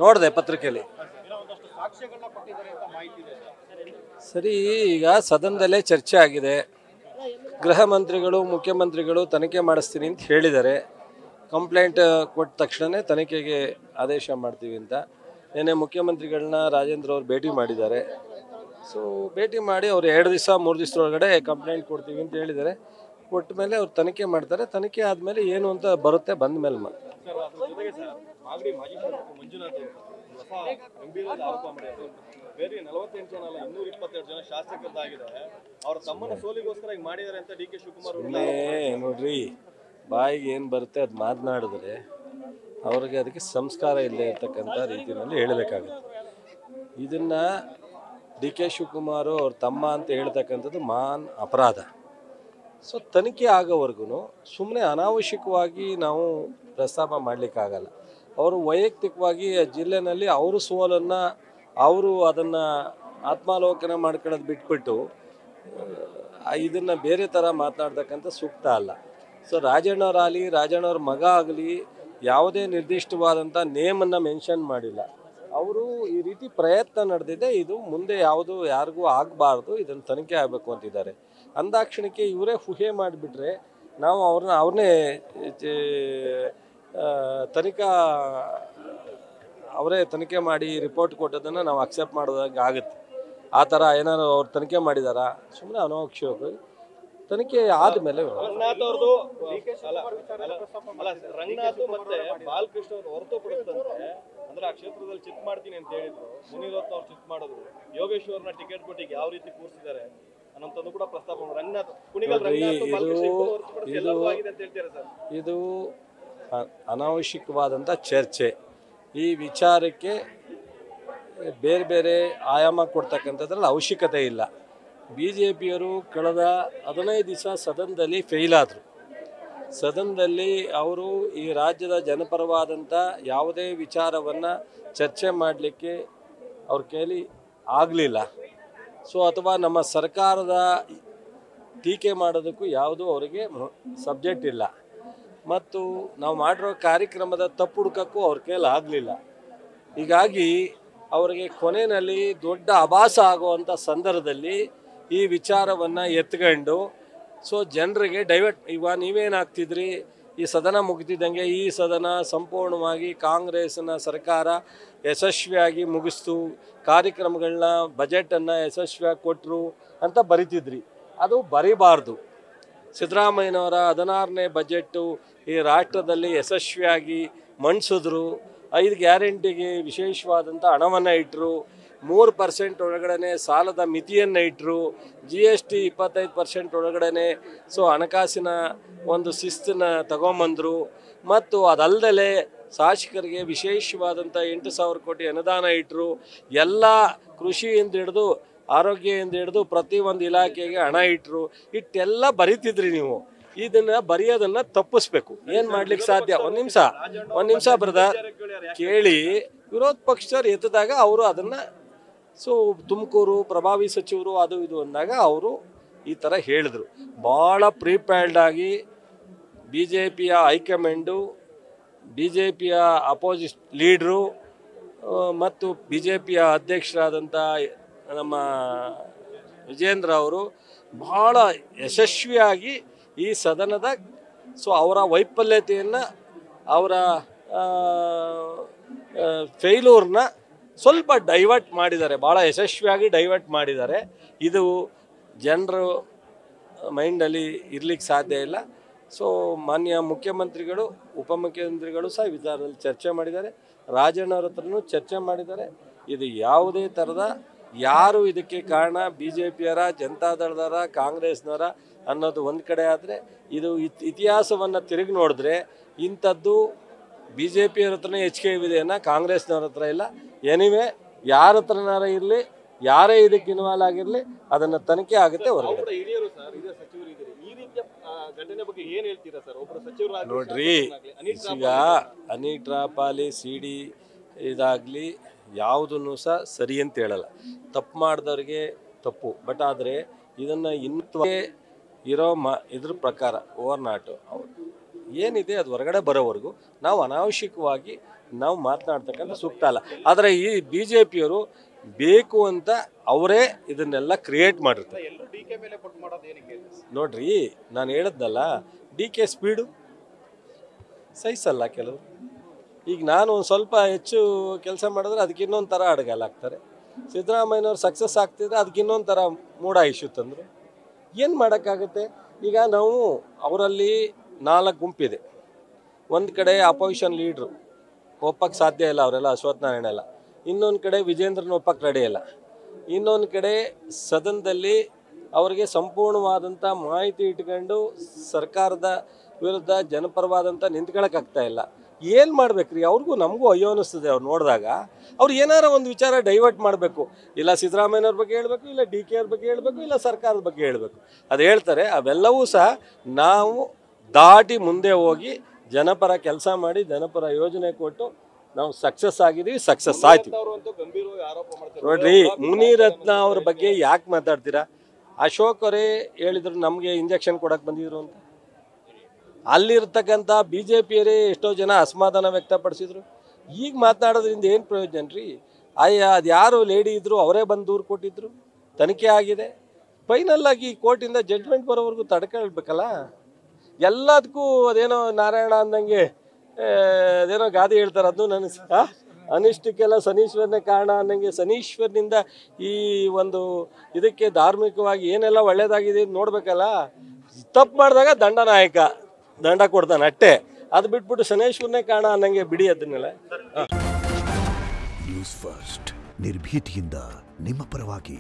ನೋಡಿದೆ ಪತ್ರಿಕೆಯಲ್ಲಿ. ಸರಿ, ಈಗ ಸದನದಲ್ಲೇ ಚರ್ಚೆ ಆಗಿದೆ. ಗೃಹ ಮಂತ್ರಿಗಳು ಮುಖ್ಯಮಂತ್ರಿಗಳು ತನಿಖೆ ಮಾಡಿಸ್ತೀನಿ ಅಂತ ಹೇಳಿದ್ದಾರೆ. ಕಂಪ್ಲೇಂಟ್ ಕೊಟ್ಟ ತಕ್ಷಣ ತನಿಖೆಗೆ ಆದೇಶ ಮಾಡ್ತೀವಿ ಅಂತ ನಿನ್ನೆ ಮುಖ್ಯಮಂತ್ರಿಗಳನ್ನ ರಾಜೇಂದ್ರ ಅವರು ಭೇಟಿ ಮಾಡಿದ್ದಾರೆ. ಸೊ ಭೇಟಿ ಮಾಡಿ ಅವ್ರು 2 ದಿವಸ 3 ದಿವಸದೊಳಗಡೆ ಕಂಪ್ಲೇಂಟ್ ಕೊಡ್ತೀವಿ ಅಂತ ಹೇಳಿದ್ದಾರೆ. ಕೊಟ್ಟ ಮೇಲೆ ಅವ್ರು ತನಿಖೆ ಮಾಡ್ತಾರೆ. ತನಿಖೆ ಆದಮೇಲೆ ಏನು ಅಂತ ಬರುತ್ತೆ, ಬಂದ ಮೇಲೆ ನೋಡ್ರಿ, ಬಾಯಿಗೆ ಏನು ಬರುತ್ತೆ ಅದು ಮಾತನಾಡಿದ್ರೆ ಅವ್ರಿಗೆ ಅದಕ್ಕೆ ಸಂಸ್ಕಾರ ಇಲ್ಲದೆ ಇರ್ತಕ್ಕಂಥ ರೀತಿಯಲ್ಲಿ ಹೇಳಬೇಕಾಗುತ್ತೆ. ಇದನ್ನ DK ಶಿವಕುಮಾರ್ ಅವ್ರ ತಮ್ಮ ಅಂತ ಹೇಳ್ತಕ್ಕಂಥದ್ದು ಮಹಾನ್ ಅಪರಾಧ. ಸೊ ತನಿಖೆ ಆಗೋವರೆಗೂ ಸುಮ್ಮನೆ ಅನಾವಶ್ಯಕವಾಗಿ ನಾವು ಪ್ರಸ್ತಾಪ ಮಾಡಲಿಕ್ಕಾಗಲ್ಲ. ಅವರು ವೈಯಕ್ತಿಕವಾಗಿ ಜಿಲ್ಲೆನಲ್ಲಿ ಅವರು ಸೋಲನ್ನು ಅವರು ಅದನ್ನು ಆತ್ಮಾವಲೋಕನ ಮಾಡ್ಕೊಳ್ಳೋದು ಬಿಟ್ಬಿಟ್ಟು ಇದನ್ನು ಬೇರೆ ಥರ ಮಾತನಾಡ್ತಕ್ಕಂಥ ಸೂಕ್ತ ಅಲ್ಲ. ಸೊ ರಾಜಣ್ಣವರಾಗಲಿ ರಾಜಣ್ಣವ್ರ ಮಗ ಆಗಲಿ ಯಾವುದೇ ನಿರ್ದಿಷ್ಟವಾದಂಥ ನೇಮನ್ನು ಮೆನ್ಷನ್ ಮಾಡಿಲ್ಲ. ಅವರು ಈ ರೀತಿ ಪ್ರಯತ್ನ ನಡೆದಿದೆ, ಇದು ಮುಂದೆ ಯಾವುದು ಯಾರಿಗೂ ಆಗಬಾರ್ದು, ಇದನ್ನು ತನಿಖೆ ಆಗಬೇಕು ಅಂತಿದ್ದಾರೆ. ಅಂದಾಕ್ಷಣಕ್ಕೆ ಇವರೇ ಊಹೆ ಮಾಡಿಬಿಟ್ರೆ ನಾವು ಅವ್ರನ್ನೇ ಅವರೇ ತನಿಖೆ ಮಾಡಿ ರಿಪೋರ್ಟ್ ಕೊಟ್ಟದನ್ನು ನಾವು ಅಕ್ಸೆಪ್ಟ್ ಮಾಡೋದಾಗೆ ಆಗುತ್ತೆ. ಆ ಥರ ಏನಾದ್ರು ಅವ್ರು ತನಿಖೆ ಮಾಡಿದಾರಾ? ಸುಮ್ಮನೆ ಅನಾವಶ್ಯಕ ತನಿಖೆ ಆದಮೇಲೆ ರಂಗನಾಥ್ ಮತ್ತೆ ಬಾಲಕೃಷ್ಣ ಅವರು ಹೊರತುಪಡಿಸ್ತಂತೆ ಅಂದ್ರೆ ಆ ಕ್ಷೇತ್ರದಲ್ಲಿ ಚಿತ್ ಮಾಡ್ತೀನಿ ಅಂತ ಹೇಳಿದ್ರು. ಮುನಿರತ್ನ ಅವ್ರು ಚಿತ್ ಮಾಡಿದ್ರು. ಯೋಗೇಶ್ವರ್ನ ಟಿಕೆಟ್ ಕೊಟ್ಟಿಗೆ ಯಾವ ರೀತಿ ಕೂರಿಸಿದ್ದಾರೆ ಅನ್ನೋಂಥದ್ದು ಕೂಡ ಪ್ರಸ್ತಾಪ. ರಂಗನಾಥ್ ಇದು ಅನಾವಶ್ಯಕವಾದಂಥ ಚರ್ಚೆ. ಈ ವಿಚಾರಕ್ಕೆ ಬೇರೆ ಬೇರೆ ಆಯಾಮ ಕೊಡ್ತಕ್ಕಂಥದ್ರಲ್ಲಿ ಅವಶ್ಯಕತೆ ಇಲ್ಲ. BJPಯವರು ಕಳೆದ 15 ದಿವಸ ಸದನದಲ್ಲಿ ಫೇಲ್ ಆದರು. ಸದನದಲ್ಲಿ ಅವರು ಈ ರಾಜ್ಯದ ಜನಪರವಾದಂಥ ಯಾವುದೇ ವಿಚಾರವನ್ನು ಚರ್ಚೆ ಮಾಡಲಿಕ್ಕೆ ಅವ್ರ ಕೈಲಿ ಆಗಲಿಲ್ಲ. ಸೊ ಅಥವಾ ನಮ್ಮ ಸರ್ಕಾರದ ಟೀಕೆ ಮಾಡೋದಕ್ಕೂ ಯಾವುದೂ ಅವರಿಗೆ ಸಬ್ಜೆಕ್ಟ್ ಇಲ್ಲ. ಮತ್ತು ನಾವು ಮಾಡಿರೋ ಕಾರ್ಯಕ್ರಮದ ತಪ್ಪು ಹುಡುಕಕ್ಕೂ ಅವ್ರ ಕೈಲಿ ಆಗಲಿಲ್ಲ. ಹೀಗಾಗಿ ಅವರಿಗೆ ಕೊನೆಯಲ್ಲಿ ದೊಡ್ಡ ಆಭಾಸ ಆಗುವಂಥ ಸಂದರ್ಭದಲ್ಲಿ ಈ ವಿಚಾರವನ್ನು ಎತ್ಕೊಂಡು ಸೊ ಜನರಿಗೆ ಡೈವರ್ಟ್. ಇವಾಗ ನೀವೇನಾಗ್ತಿದ್ರಿ, ಈ ಸದನ ಮುಗಿತಿದ್ದಂಗೆ ಈ ಸದನ ಸಂಪೂರ್ಣವಾಗಿ ಕಾಂಗ್ರೆಸ್ನ ಸರ್ಕಾರ ಯಶಸ್ವಿಯಾಗಿ ಮುಗಿಸ್ತು, ಕಾರ್ಯಕ್ರಮಗಳನ್ನ ಬಜೆಟನ್ನು ಯಶಸ್ವಿಯಾಗಿ ಕೊಟ್ಟರು ಅಂತ ಬರಿತಿದ್ರಿ. ಅದು ಬರಿಬಾರ್ದು. ಸಿದ್ದರಾಮಯ್ಯನವರ 16ನೇ ಬಜೆಟ್ಟು ಈ ರಾಷ್ಟ್ರದಲ್ಲಿ ಯಶಸ್ವಿಯಾಗಿ ಮಂಡಿಸಿದ್ರು. 5 ಗ್ಯಾರಂಟಿಗೆ ವಿಶೇಷವಾದಂಥ ಹಣವನ್ನು ಇಟ್ಟರು. 3% ಒಳಗಡೆ ಸಾಲದ ಮಿತಿಯನ್ನು ಇಟ್ಟರು. GST 25% ಒಳಗಡೆ ಸೊ ಹಣಕಾಸಿನ ಒಂದು ಶಿಸ್ತನ್ನು ತಗೊಂಬಂದರು. ಮತ್ತು ಅದಲ್ಲದೆ ಶಾಸಕರಿಗೆ ವಿಶೇಷವಾದಂಥ 8,000 ಕೋಟಿ ಅನುದಾನ ಇಟ್ಟರು. ಎಲ್ಲ ಕೃಷಿಯಿಂದ ಹಿಡಿದು ಆರೋಗ್ಯದಿಂದ ಹಿಡಿದು ಪ್ರತಿಯೊಂದು ಇಲಾಖೆಗೆ ಹಣ ಇಟ್ಟರು. ಇಟ್ಟೆಲ್ಲ ಬರೀತಿದ್ರಿ ನೀವು. ಇದನ್ನು ಬರೆಯೋದನ್ನು ತಪ್ಪಿಸ್ಬೇಕು. ಏನು ಮಾಡ್ಲಿಕ್ಕೆ ಸಾಧ್ಯ? ಒಂದು ನಿಮಿಷ ಬ್ರದರ್ ಕೇಳಿ. ವಿರೋಧ ಪಕ್ಷದವ್ರು ಎತ್ತಿದಾಗ ಅವರು ಅದನ್ನು ಸೊ ತುಮಕೂರು ಪ್ರಭಾವಿ ಸಚಿವರು ಅದು ಇದು ಅಂದಾಗ ಅವರು ಈ ಥರ ಹೇಳಿದ್ರು. ಭಾಳ ಪ್ರೀಪ್ಯಾಲ್ಡ್ ಆಗಿ BJPಯ ಹೈಕಮಾಂಡು, BJPಯ ಅಪೋಸಿಟ್ ಲೀಡ್ರು ಮತ್ತು BJPಯ ಅಧ್ಯಕ್ಷರಾದಂಥ ನಮ್ಮ ವಿಜೇಂದ್ರ ಅವರು ಭಾಳ ಯಶಸ್ವಿಯಾಗಿ ಈ ಸದನದ ಸೊ ಅವರ ವೈಫಲ್ಯತೆಯನ್ನು ಅವರ ಫೇಲ್ಯೂರ್ನ ಸ್ವಲ್ಪ ಡೈವರ್ಟ್ ಮಾಡಿದ್ದಾರೆ. ಭಾಳ ಯಶಸ್ವಿಯಾಗಿ ಡೈವರ್ಟ್ ಮಾಡಿದ್ದಾರೆ. ಇದು ಜನರು ಮೈಂಡಲ್ಲಿ ಇರ್ಲಿಕ್ಕೆ ಸಾಧ್ಯ ಇಲ್ಲ. ಸೊ ಮಾನ್ಯ ಮುಖ್ಯಮಂತ್ರಿಗಳು ಉಪಮುಖ್ಯಮಂತ್ರಿಗಳು ಸಹ ವಿಚಾರದಲ್ಲಿ ಚರ್ಚೆ ಮಾಡಿದ್ದಾರೆ. ರಾಜಣ್ಣವ್ರ ಹತ್ರನೂ ಚರ್ಚೆ ಮಾಡಿದ್ದಾರೆ. ಇದು ಯಾವುದೇ ಥರದ ಯಾರು ಇದಕ್ಕೆ ಕಾರಣ BJPಯವರ, ಜನತಾದಳದವರ, ಕಾಂಗ್ರೆಸ್ನವರ ಅನ್ನೋದು ಒಂದು ಕಡೆ ಆದರೆ, ಇದು ಇತಿಹಾಸವನ್ನು ತಿರುಗಿ ನೋಡಿದ್ರೆ ಇಂಥದ್ದು BJPಯವ್ರ ಹತ್ರನೇ ಹೆಚ್ಚಿಗೆ ಇದೆ ಅನ್ನೋ ಕಾಂಗ್ರೆಸ್ನವ್ರ ಹತ್ರ ಇಲ್ಲ. ಎನಿವೆ ಯಾರ ಹತ್ರನಾರ ಇರಲಿ, ಯಾರೇ ಇದಕ್ಕೆ ಇನ್ವಾಲ್ವ್ ಆಗಿರಲಿ, ಅದನ್ನು ತನಿಖೆ ಆಗುತ್ತೆ ಹೊರಗಡೆ. ನೋಡ್ರಿ, ಈಗ ಅನಿಟ್ರಾಪಾಲಿ CD ಇದಾಗಲಿ ಯಾವುದನ್ನು ಸಹ ಸರಿ ಅಂತ ಹೇಳಲ್ಲ. ತಪ್ಪು ಮಾಡಿದವ್ರಿಗೆ ತಪ್ಪು. ಬಟ್ ಆದರೆ ಇದನ್ನು ಇದ್ರ ಪ್ರಕಾರ ಓವರ್ ನಾಟು ಏನಿದೆ ಅದು ಹೊರಗಡೆ ಬರೋವರೆಗೂ ನಾವು ಅನಾವಶ್ಯಕವಾಗಿ ನಾವು ಮಾತನಾಡ್ತಕ್ಕಂಥ ಸೂಕ್ತ ಅಲ್ಲ. ಆದರೆ ಈ BJPಯವರು ಬೇಕು ಅಂತ ಅವರೇ ಇದನ್ನೆಲ್ಲ ಕ್ರಿಯೇಟ್ ಮಾಡಿರ್ತಾರೆ. ನೋಡ್ರಿ, ನಾನು ಹೇಳಿದ್ನಲ್ಲ, DK ಸ್ಪೀಡು ಸಹಿಸಲ್ಲ ಕೆಲವರು. ಈಗ ನಾನು ಒಂದು ಸ್ವಲ್ಪ ಹೆಚ್ಚು ಕೆಲಸ ಮಾಡಿದ್ರೆ ಅದಕ್ಕೆ ಇನ್ನೊಂದು ಥರ ಅಡಗಲಾಗ್ತಾರೆ. ಸಿದ್ದರಾಮಯ್ಯನವ್ರು ಸಕ್ಸಸ್ ಆಗ್ತಿದ್ರೆ ಅದಕ್ಕೆ ಇನ್ನೊಂದು ಥರ ಮೂಡ ಇಶ್ಯೂ ತಂದರು. ಏನು ಮಾಡೋಕ್ಕಾಗುತ್ತೆ? ಈಗ ನಾವು ಅವರಲ್ಲಿ 4 ಗುಂಪಿದೆ. ಒಂದು ಕಡೆ ಅಪೋಸಿಷನ್ ಲೀಡ್ರು ಒಪ್ಪಕ್ಕೆ ಸಾಧ್ಯ ಇಲ್ಲ, ಅವರೆಲ್ಲ ಅಶ್ವತ್ಥ ನಾರಾಯಣ ಎಲ್ಲ. ಇನ್ನೊಂದು ಕಡೆ ವಿಜೇಂದ್ರನ ಒಪ್ಪಕ್ಕೆ ರೆಡಿ ಇಲ್ಲ. ಇನ್ನೊಂದು ಕಡೆ ಸದನದಲ್ಲಿ ಅವರಿಗೆ ಸಂಪೂರ್ಣವಾದಂಥ ಮಾಹಿತಿ ಇಟ್ಕೊಂಡು ಸರ್ಕಾರದ ವಿರುದ್ಧ ಜನಪರವಾದಂಥ ನಿಂತ್ಕೊಳ್ಳೋಕ್ಕಾಗ್ತಾ ಇಲ್ಲ. ಏನು ಮಾಡ್ಬೇಕ್ರಿ? ಅವ್ರಿಗೂ ನಮಗೂ ಅಯ್ಯೋ ಅನ್ನಿಸ್ತದೆ ಅವ್ರು ನೋಡಿದಾಗ. ಅವ್ರು ಏನಾರ ಒಂದು ವಿಚಾರ ಡೈವರ್ಟ್ ಮಾಡಬೇಕು. ಇಲ್ಲ ಸಿದ್ದರಾಮಯ್ಯವ್ರ ಬಗ್ಗೆ ಹೇಳಬೇಕು, ಇಲ್ಲ DK ಅವ್ರ ಬಗ್ಗೆ ಹೇಳಬೇಕು, ಇಲ್ಲ ಸರ್ಕಾರದ ಬಗ್ಗೆ ಹೇಳಬೇಕು. ಅದು ಹೇಳ್ತಾರೆ. ಅವೆಲ್ಲವೂ ಸಹ ನಾವು ದಾಟಿ ಮುಂದೆ ಹೋಗಿ ಜನಪರ ಕೆಲಸ ಮಾಡಿ ಜನಪರ ಯೋಜನೆ ಕೊಟ್ಟು ನಾವು ಸಕ್ಸಸ್ ಆಗಿದ್ದೀವಿ, ಸಕ್ಸಸ್ ಆಯ್ತು. ನೋಡ್ರಿ, ಮುನಿರತ್ನ ಅವ್ರ ಬಗ್ಗೆ ಯಾಕೆ ಮಾತಾಡ್ತೀರಾ? ಅಶೋಕ್ ಅವರೇ ಹೇಳಿದ್ರು ನಮಗೆ ಇಂಜೆಕ್ಷನ್ ಕೊಡಕ್ಕೆ ಬಂದಿದ್ರು ಅಂತ. ಅಲ್ಲಿರ್ತಕ್ಕಂಥ BJPಯವರೇ ಎಷ್ಟೋ ಜನ ಅಸಮಾಧಾನ ವ್ಯಕ್ತಪಡಿಸಿದ್ರು. ಈಗ ಮಾತನಾಡೋದ್ರಿಂದ ಏನು ಪ್ರಯೋಜನ ರೀ? ಅದು ಯಾರು ಲೇಡಿ ಇದ್ರು ಅವರೇ ಬಂದು ದೂರು ಕೊಟ್ಟಿದ್ರು, ತನಿಖೆ ಆಗಿದೆ. ಫೈನಲ್ ಆಗಿ ಕೋರ್ಟಿಂದ ಜಡ್ಜ್ಮೆಂಟ್ ಬರೋವರೆಗೂ ತಡ್ಕೊಳ್ಬೇಕಲ್ಲ. ಎಲ್ಲದಕ್ಕೂ ಅದೇನೋ ನಾರಾಯಣ ಅಂದಂಗೆ ಅದೇನೋ ಗಾದೆ ಹೇಳ್ತಾರೆ, ಅದು ನನ್ನ ಅನಿಷ್ಟಕ್ಕೆಲ್ಲ ಶನೀಶ್ವರನೇ ಕಾರಣ ಅನ್ನಂಗೆ ಶನೀಶ್ವರನಿಂದ ಈ ಒಂದು ಇದಕ್ಕೆ ಧಾರ್ಮಿಕವಾಗಿ ಏನೆಲ್ಲ ಒಳ್ಳೇದಾಗಿದೆ ನೋಡ್ಬೇಕಲ್ಲ. ತಪ್ಪು ಮಾಡಿದಾಗ ದಂಡ ಕೊಡ್ತಾನೆ ಅಷ್ಟೇ. ಅದು ಬಿಟ್ಬಿಟ್ಟು ಶನೇಶ್ವರನೇ ಕಾರಣ ಅನ್ನಂಗೆ ಬಿಡಿ ಅದನ್ನೆಲ್ಲ. ನ್ಯೂಸ್ ಫಸ್ಟ್ ನಿರ್ಭೀತಿಯಿಂದ ನಿಮ್ಮ ಪರವಾಗಿ.